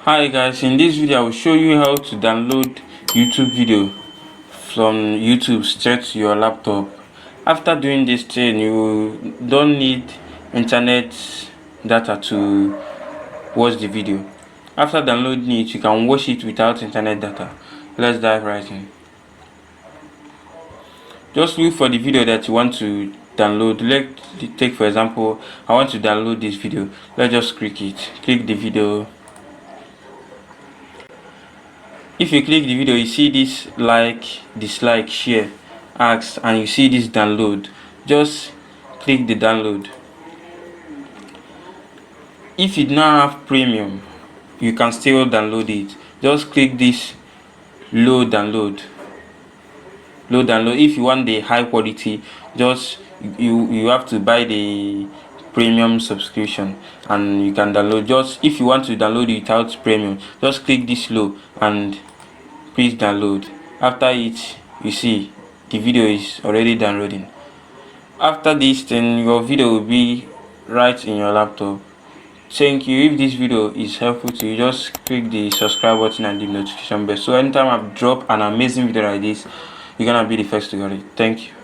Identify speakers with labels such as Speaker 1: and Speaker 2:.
Speaker 1: Hi guys, in this video I will show you how to download YouTube video from YouTube straight to your laptop. After doing this thing, you don't need internet data to watch the video. After downloading it, you can watch it without internet data. Let's dive right in. Just look for the video that you want to download. Let's take for example, I want to download this video. Let's just click it. Click the video. If you click the video, you see this like, dislike, share, ask, and you see this download. Just click the download. If you do not have premium, you can still download it. Just click this load download. If you want the high quality, just you have to buy the premium subscription and you can download. Just if you want to download it without premium, just click this low and please download. After it, you see the video is already downloading. After this, then your video will be right in your laptop. Thank you. If this video is helpful to you, just click the subscribe button and the notification bell, so anytime I drop an amazing video like this, you're gonna be the first to get it. Thank you.